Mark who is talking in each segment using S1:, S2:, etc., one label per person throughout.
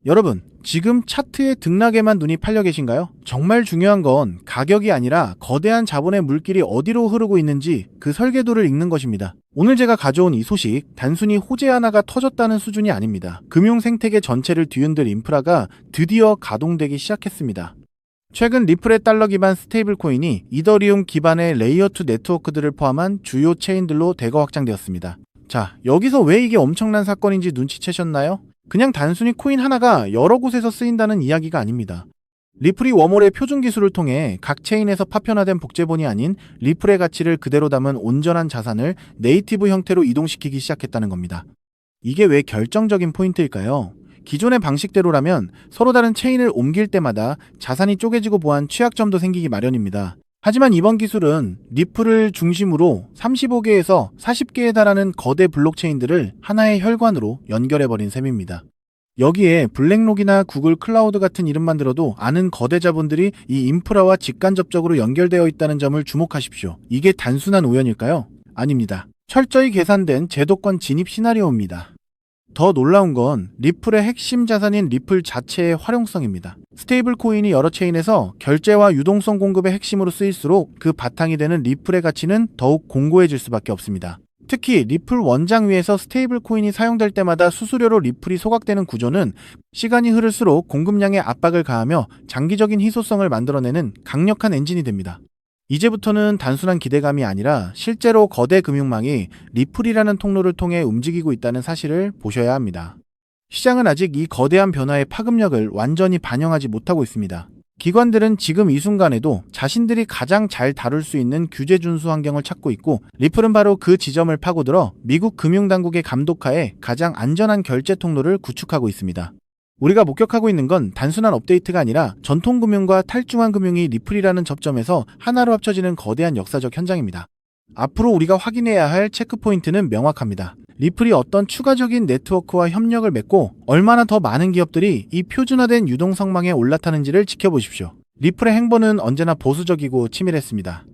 S1: 여러분, 지금 차트의 등락에만 눈이 팔려 계신가요? 정말 중요한 건 가격이 아니라 거대한 자본의 물길이 어디로 흐르고 있는지 그 설계도를 읽는 것입니다. 오늘 제가 가져온 이 소식, 단순히 호재 하나가 터졌다는 수준이 아닙니다. 금융 생태계 전체를 뒤흔들 인프라가 드디어 가동되기 시작했습니다. 최근 리플의 달러 기반 스테이블 코인이 이더리움 기반의 레이어2 네트워크들을 포함한 주요 체인들로 대거 확장되었습니다. 자, 여기서 왜 이게 엄청난 사건인지 눈치채셨나요? 그냥 단순히 코인 하나가 여러 곳에서 쓰인다는 이야기가 아닙니다. 리플이 웜홀의 표준 기술을 통해 각 체인에서 파편화된 복제본이 아닌 리플의 가치를 그대로 담은 온전한 자산을 네이티브 형태로 이동시키기 시작했다는 겁니다. 이게 왜 결정적인 포인트일까요? 기존의 방식대로라면 서로 다른 체인을 옮길 때마다 자산이 쪼개지고 보한 취약점도 생기기 마련입니다. 하지만 이번 기술은 리플을 중심으로 35개에서 40개에 달하는 거대 블록체인들을 하나의 혈관으로 연결해버린 셈입니다. 여기에 블랙록이나 구글 클라우드 같은 이름만 들어도 아는 거대 자본들이 이 인프라와 직간접적으로 연결되어 있다는 점을 주목하십시오. 이게 단순한 우연일까요? 아닙니다. 철저히 계산된 제도권 진입 시나리오입니다. 더 놀라운 건 리플의 핵심 자산인 리플 자체의 활용성입니다. 스테이블 코인이 여러 체인에서 결제와 유동성 공급의 핵심으로 쓰일수록 그 바탕이 되는 리플의 가치는 더욱 공고해질 수밖에 없습니다. 특히 리플 원장 위에서 스테이블 코인이 사용될 때마다 수수료로 리플이 소각되는 구조는 시간이 흐를수록 공급량에 압박을 가하며 장기적인 희소성을 만들어내는 강력한 엔진이 됩니다. 이제부터는 단순한 기대감이 아니라 실제로 거대 금융망이 리플이라는 통로를 통해 움직이고 있다는 사실을 보셔야 합니다. 시장은 아직 이 거대한 변화의 파급력을 완전히 반영하지 못하고 있습니다. 기관들은 지금 이 순간에도 자신들이 가장 잘 다룰 수 있는 규제 준수 환경을 찾고 있고, 리플은 바로 그 지점을 파고들어 미국 금융당국의 감독하에 가장 안전한 결제 통로를 구축하고 있습니다. 우리가 목격하고 있는 건 단순한 업데이트가 아니라 전통금융과 탈중앙 금융이 리플이라는 접점에서 하나로 합쳐지는 거대한 역사적 현장입니다. 앞으로 우리가 확인해야 할 체크포인트는 명확합니다. 리플이 어떤 추가적인 네트워크와 협력을 맺고 얼마나 더 많은 기업들이 이 표준화된 유동성망에 올라타는지를 지켜보십시오. 리플의 행보는 언제나 보수적이고 치밀했습니다.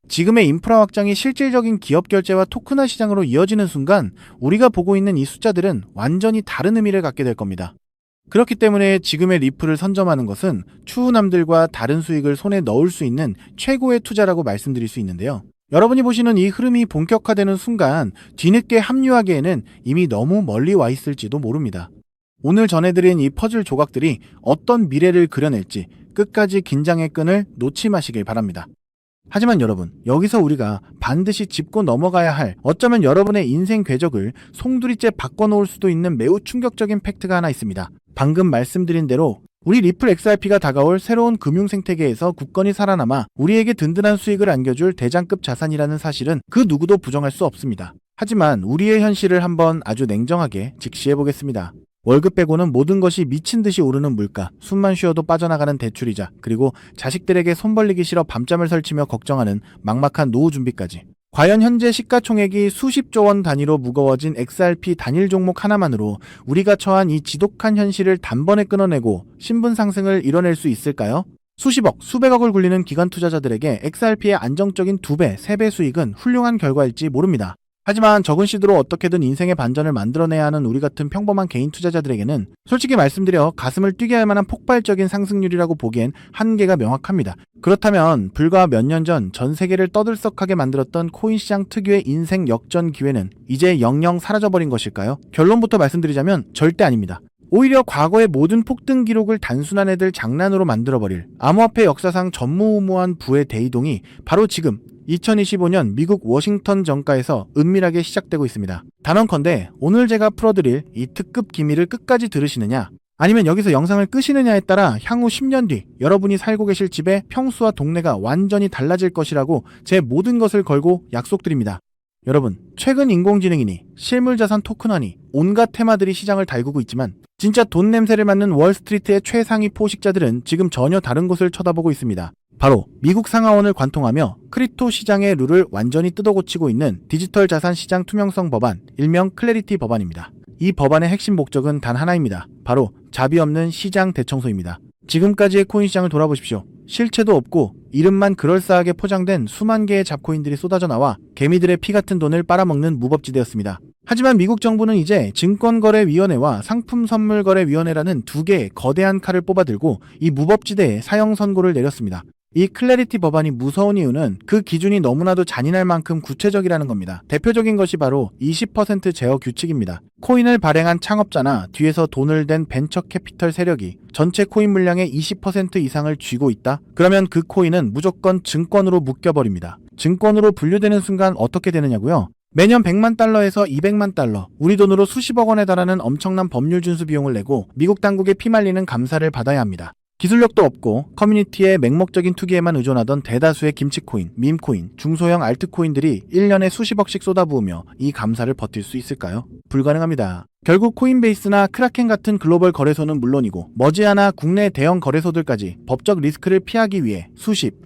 S1: 지금의 인프라 확장이 실질적인 기업 결제와 토큰화 시장으로 이어지는 순간 우리가 보고 있는 이 숫자들은 완전히 다른 의미를 갖게 될 겁니다. 그렇기 때문에 지금의 리플을 선점하는 것은 추후 남들과 다른 수익을 손에 넣을 수 있는 최고의 투자라고 말씀드릴 수 있는데요. 여러분이 보시는 이 흐름이 본격화되는 순간 뒤늦게 합류하기에는 이미 너무 멀리 와 있을지도 모릅니다. 오늘 전해드린 이 퍼즐 조각들이 어떤 미래를 그려낼지 끝까지 긴장의 끈을 놓지 마시길 바랍니다. 하지만 여러분, 여기서 우리가 반드시 짚고 넘어가야 할, 어쩌면 여러분의 인생 궤적을 송두리째 바꿔놓을 수도 있는 매우 충격적인 팩트가 하나 있습니다. 방금 말씀드린 대로 우리 리플 XRP가 다가올 새로운 금융 생태계에서 굳건히 살아남아 우리에게 든든한 수익을 안겨줄 대장급 자산이라는 사실은 그 누구도 부정할 수 없습니다. 하지만 우리의 현실을 한번 아주 냉정하게 직시해보겠습니다. 월급 빼고는 모든 것이 미친 듯이 오르는 물가, 숨만 쉬어도 빠져나가는 대출이자, 그리고 자식들에게 손 벌리기 싫어 밤잠을 설치며 걱정하는 막막한 노후 준비까지. 과연 현재 시가총액이 수십조 원 단위로 무거워진 XRP 단일 종목 하나만으로 우리가 처한 이 지독한 현실을 단번에 끊어내고 신분 상승을 이뤄낼 수 있을까요? 수십억, 수백억을 굴리는 기관 투자자들에게 XRP의 안정적인 2배, 3배 수익은 훌륭한 결과일지 모릅니다. 하지만 적은 시드로 어떻게든 인생의 반전을 만들어내야 하는 우리 같은 평범한 개인 투자자들에게는 솔직히 말씀드려 가슴을 뛰게 할 만한 폭발적인 상승률이라고 보기엔 한계가 명확합니다. 그렇다면 불과 몇 년 전 전 세계를 떠들썩하게 만들었던 코인 시장 특유의 인생 역전 기회는 이제 영영 사라져버린 것일까요? 결론부터 말씀드리자면 절대 아닙니다. 오히려 과거의 모든 폭등 기록을 단순한 애들 장난으로 만들어버릴 암호화폐 역사상 전무후무한 부의 대이동이 바로 지금 2025년 미국 워싱턴 정가에서 은밀하게 시작되고 있습니다. 단언컨대 오늘 제가 풀어드릴 이 특급 기밀을 끝까지 들으시느냐, 아니면 여기서 영상을 끄시느냐에 따라 향후 10년 뒤 여러분이 살고 계실 집의 평수와 동네가 완전히 달라질 것이라고 제 모든 것을 걸고 약속드립니다. 여러분, 최근 인공지능이니 실물자산 토큰화니 온갖 테마들이 시장을 달구고 있지만 진짜 돈 냄새를 맡는 월스트리트의 최상위 포식자들은 지금 전혀 다른 곳을 쳐다보고 있습니다. 바로 미국 상하원을 관통하며 크립토 시장의 룰을 완전히 뜯어고치고 있는 디지털 자산 시장 투명성 법안, 일명 클래리티 법안입니다. 이 법안의 핵심 목적은 단 하나입니다. 바로 자비 없는 시장 대청소입니다. 지금까지의 코인 시장을 돌아보십시오. 실체도 없고 이름만 그럴싸하게 포장된 수만 개의 잡코인들이 쏟아져 나와 개미들의 피 같은 돈을 빨아먹는 무법지대였습니다. 하지만 미국 정부는 이제 증권거래위원회와 상품선물거래위원회라는 두 개의 거대한 칼을 뽑아들고 이 무법지대에 사형 선고를 내렸습니다. 이 클래리티 법안이 무서운 이유는 그 기준이 너무나도 잔인할 만큼 구체적이라는 겁니다. 대표적인 것이 바로 20% 제어 규칙입니다. 코인을 발행한 창업자나 뒤에서 돈을 댄 벤처 캐피털 세력이 전체 코인 물량의 20% 이상을 쥐고 있다? 그러면 그 코인은 무조건 증권으로 묶여버립니다. 증권으로 분류되는 순간 어떻게 되느냐고요? 매년 100만 달러에서 200만 달러, 우리 돈으로 수십억 원에 달하는 엄청난 법률 준수 비용을 내고 미국 당국에 피말리는 감사를 받아야 합니다. 기술력도 없고 커뮤니티의 맹목적인 투기에만 의존하던 대다수의 김치코인, 밈코인, 중소형 알트코인들이 1년에 수십억씩 쏟아부으며 이 감사를 버틸 수 있을까요? 불가능합니다. 결국 코인베이스나 크라켄 같은 글로벌 거래소는 물론이고 머지않아 국내 대형 거래소들까지 법적 리스크를 피하기 위해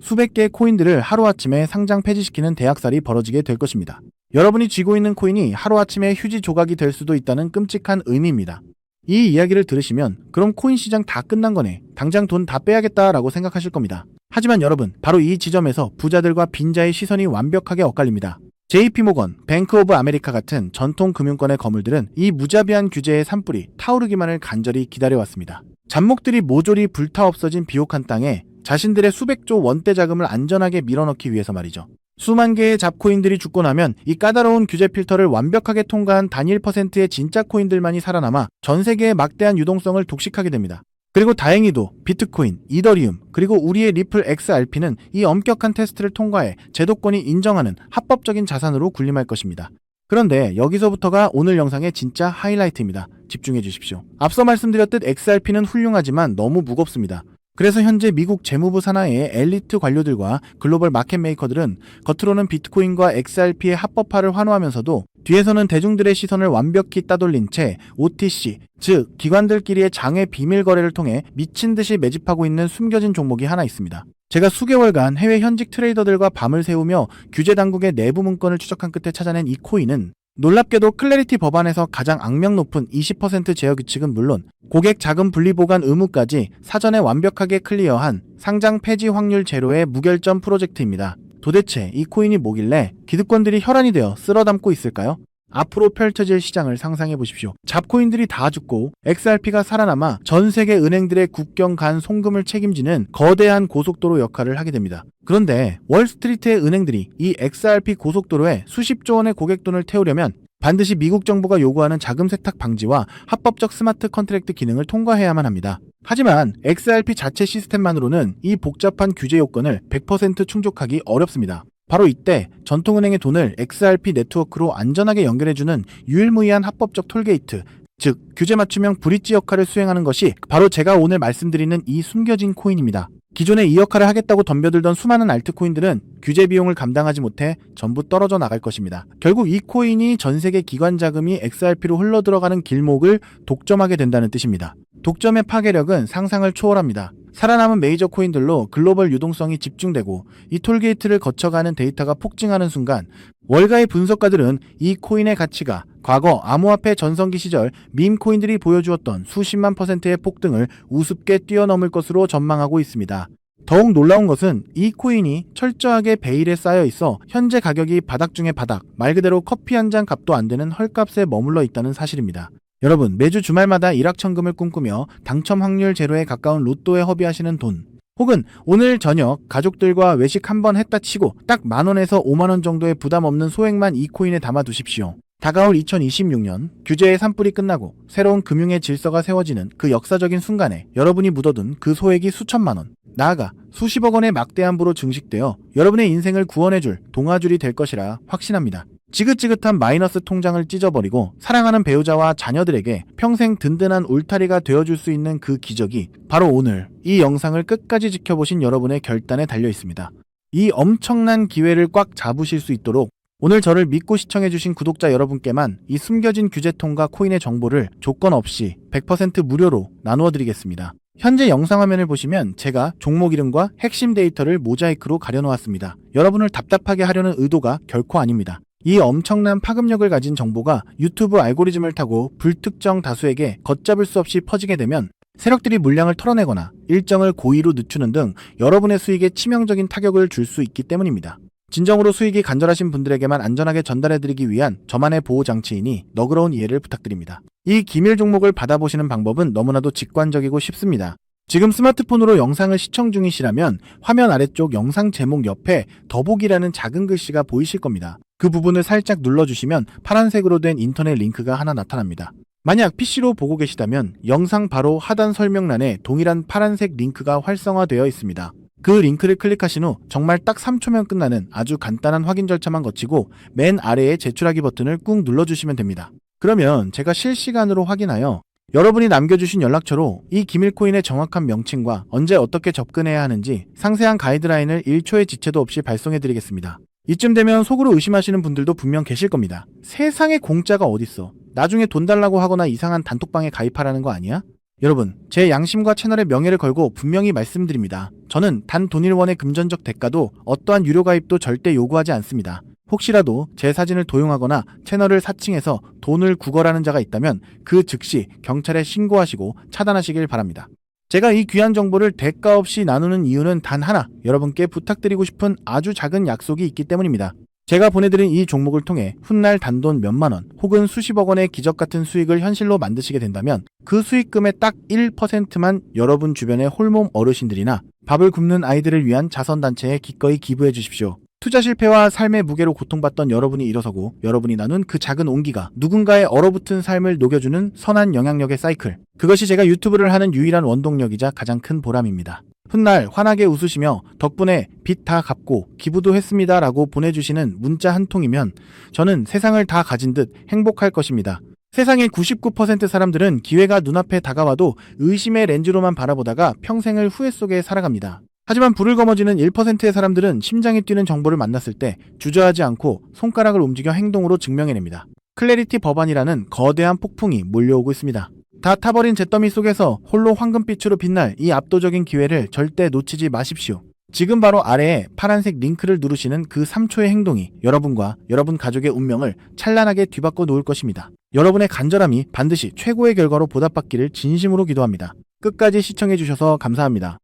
S1: 수백 개의 코인들을 하루아침에 상장 폐지시키는 대학살이 벌어지게 될 것입니다. 여러분이 쥐고 있는 코인이 하루아침에 휴지 조각이 될 수도 있다는 끔찍한 의미입니다. 이 이야기를 들으시면 그럼 코인 시장 다 끝난 거네, 당장 돈 다 빼야겠다라고 생각하실 겁니다. 하지만 여러분, 바로 이 지점에서 부자들과 빈자의 시선이 완벽하게 엇갈립니다. JP모건, 뱅크 오브 아메리카 같은 전통 금융권의 거물들은 이 무자비한 규제의 산불이 타오르기만을 간절히 기다려왔습니다. 잡목들이 모조리 불타 없어진 비옥한 땅에 자신들의 수백조 원대 자금을 안전하게 밀어넣기 위해서 말이죠. 수만 개의 잡코인들이 죽고 나면 이 까다로운 규제 필터를 완벽하게 통과한 단일 퍼센트의 진짜 코인들만이 살아남아 전 세계의 막대한 유동성을 독식하게 됩니다. 그리고 다행히도 비트코인, 이더리움, 그리고 우리의 리플 XRP는 이 엄격한 테스트를 통과해 제도권이 인정하는 합법적인 자산으로 군림할 것입니다. 그런데 여기서부터가 오늘 영상의 진짜 하이라이트입니다. 집중해 주십시오. 앞서 말씀드렸듯 XRP는 훌륭하지만 너무 무겁습니다. 그래서 현재 미국 재무부 산하의 엘리트 관료들과 글로벌 마켓 메이커들은 겉으로는 비트코인과 XRP의 합법화를 환호하면서도 뒤에서는 대중들의 시선을 완벽히 따돌린 채 OTC, 즉 기관들끼리의 장외 비밀 거래를 통해 미친 듯이 매집하고 있는 숨겨진 종목이 하나 있습니다. 제가 수개월간 해외 현직 트레이더들과 밤을 새우며 규제 당국의 내부 문건을 추적한 끝에 찾아낸 이 코인은 놀랍게도 클래리티 법안에서 가장 악명 높은 20% 제어 규칙은 물론 고객 자금 분리 보관 의무까지 사전에 완벽하게 클리어한 상장 폐지 확률 제로의 무결점 프로젝트입니다. 도대체 이 코인이 뭐길래 기득권들이 혈안이 되어 쓸어담고 있을까요? 앞으로 펼쳐질 시장을 상상해 보십시오. 잡코인들이 다 죽고 XRP가 살아남아 전 세계 은행들의 국경 간 송금을 책임지는 거대한 고속도로 역할을 하게 됩니다. 그런데 월스트리트의 은행들이 이 XRP 고속도로에 수십조 원의 고객돈을 태우려면 반드시 미국 정부가 요구하는 자금 세탁 방지와 합법적 스마트 컨트랙트 기능을 통과해야만 합니다. 하지만 XRP 자체 시스템만으로는 이 복잡한 규제 요건을 100% 충족하기 어렵습니다. 바로 이때 전통은행의 돈을 XRP 네트워크로 안전하게 연결해주는 유일무이한 합법적 톨게이트, 즉 규제 맞춤형 브릿지 역할을 수행하는 것이 바로 제가 오늘 말씀드리는 이 숨겨진 코인입니다. 기존에 이 역할을 하겠다고 덤벼들던 수많은 알트코인들은 규제 비용을 감당하지 못해 전부 떨어져 나갈 것입니다. 결국 이 코인이 전 세계 기관 자금이 XRP로 흘러들어가는 길목을 독점하게 된다는 뜻입니다. 독점의 파괴력은 상상을 초월합니다. 살아남은 메이저 코인들로 글로벌 유동성이 집중되고 이 톨게이트를 거쳐가는 데이터가 폭증하는 순간 월가의 분석가들은 이 코인의 가치가 과거 암호화폐 전성기 시절 밈 코인들이 보여주었던 수십만 %의 폭등을 우습게 뛰어넘을 것으로 전망하고 있습니다. 더욱 놀라운 것은 이 코인이 철저하게 베일에 쌓여 있어 현재 가격이 바닥 중의 바닥, 말 그대로 커피 한 잔 값도 안 되는 헐값에 머물러 있다는 사실입니다. 여러분, 매주 주말마다 일확천금을 꿈꾸며 당첨 확률 제로에 가까운 로또에 허비하시는 돈, 혹은 오늘 저녁 가족들과 외식 한번 했다 치고 딱 10,000원에서 50,000원 정도의 부담 없는 소액만 이 코인에 담아 두십시오. 다가올 2026년 규제의 산불이 끝나고 새로운 금융의 질서가 세워지는 그 역사적인 순간에 여러분이 묻어둔 그 소액이 수천만 원, 나아가 수십억 원의 막대한 부로 증식되어 여러분의 인생을 구원해줄 동아줄이 될 것이라 확신합니다. 지긋지긋한 마이너스 통장을 찢어버리고 사랑하는 배우자와 자녀들에게 평생 든든한 울타리가 되어줄 수 있는 그 기적이 바로 오늘 이 영상을 끝까지 지켜보신 여러분의 결단에 달려 있습니다. 이 엄청난 기회를 꽉 잡으실 수 있도록 오늘 저를 믿고 시청해주신 구독자 여러분께만 이 숨겨진 규제통과 코인의 정보를 조건 없이 100% 무료로 나누어드리겠습니다. 현재 영상 화면을 보시면 제가 종목 이름과 핵심 데이터를 모자이크로 가려놓았습니다. 여러분을 답답하게 하려는 의도가 결코 아닙니다. 이 엄청난 파급력을 가진 정보가 유튜브 알고리즘을 타고 불특정 다수에게 걷잡을 수 없이 퍼지게 되면 세력들이 물량을 털어내거나 일정을 고의로 늦추는 등 여러분의 수익에 치명적인 타격을 줄 수 있기 때문입니다. 진정으로 수익이 간절하신 분들에게만 안전하게 전달해드리기 위한 저만의 보호장치이니 너그러운 이해를 부탁드립니다. 이 기밀 종목을 받아보시는 방법은 너무나도 직관적이고 쉽습니다. 지금 스마트폰으로 영상을 시청 중이시라면 화면 아래쪽 영상 제목 옆에 더보기라는 작은 글씨가 보이실 겁니다. 그 부분을 살짝 눌러주시면 파란색으로 된 인터넷 링크가 하나 나타납니다. 만약 PC로 보고 계시다면 영상 바로 하단 설명란에 동일한 파란색 링크가 활성화되어 있습니다. 그 링크를 클릭하신 후 정말 딱 3초면 끝나는 아주 간단한 확인 절차만 거치고 맨 아래에 제출하기 버튼을 꾹 눌러주시면 됩니다. 그러면 제가 실시간으로 확인하여 여러분이 남겨주신 연락처로 이 기밀코인의 정확한 명칭과 언제 어떻게 접근해야 하는지 상세한 가이드라인을 1초의 지체도 없이 발송해드리겠습니다. 이쯤 되면 속으로 의심하시는 분들도 분명 계실 겁니다. 세상에 공짜가 어딨어. 나중에 돈 달라고 하거나 이상한 단톡방에 가입하라는 거 아니야? 여러분, 제 양심과 채널의 명예를 걸고 분명히 말씀드립니다. 저는 단 돈일원의 금전적 대가도 어떠한 유료 가입도 절대 요구하지 않습니다. 혹시라도 제 사진을 도용하거나 채널을 사칭해서 돈을 구걸하는 자가 있다면 그 즉시 경찰에 신고하시고 차단하시길 바랍니다. 제가 이 귀한 정보를 대가 없이 나누는 이유는 단 하나, 여러분께 부탁드리고 싶은 아주 작은 약속이 있기 때문입니다. 제가 보내드린 이 종목을 통해 훗날 단돈 몇만 원 혹은 수십억 원의 기적 같은 수익을 현실로 만드시게 된다면 그 수익금의 딱 1%만 여러분 주변의 홀몸 어르신들이나 밥을 굶는 아이들을 위한 자선단체에 기꺼이 기부해 주십시오. 투자 실패와 삶의 무게로 고통받던 여러분이 일어서고 여러분이 나눈 그 작은 온기가 누군가의 얼어붙은 삶을 녹여주는 선한 영향력의 사이클. 그것이 제가 유튜브를 하는 유일한 원동력이자 가장 큰 보람입니다. 훗날 환하게 웃으시며 덕분에 빚 다 갚고 기부도 했습니다 라고 보내주시는 문자 한 통이면 저는 세상을 다 가진 듯 행복할 것입니다. 세상의 99% 사람들은 기회가 눈앞에 다가와도 의심의 렌즈로만 바라보다가 평생을 후회 속에 살아갑니다. 하지만 불을 거머쥐는 1%의 사람들은 심장이 뛰는 정보를 만났을 때 주저하지 않고 손가락을 움직여 행동으로 증명해냅니다. 클래리티 법안이라는 거대한 폭풍이 몰려오고 있습니다. 다 타버린 잿더미 속에서 홀로 황금빛으로 빛날 이 압도적인 기회를 절대 놓치지 마십시오. 지금 바로 아래에 파란색 링크를 누르시는 그 3초의 행동이 여러분과 여러분 가족의 운명을 찬란하게 뒤바꿔 놓을 것입니다. 여러분의 간절함이 반드시 최고의 결과로 보답받기를 진심으로 기도합니다. 끝까지 시청해주셔서 감사합니다.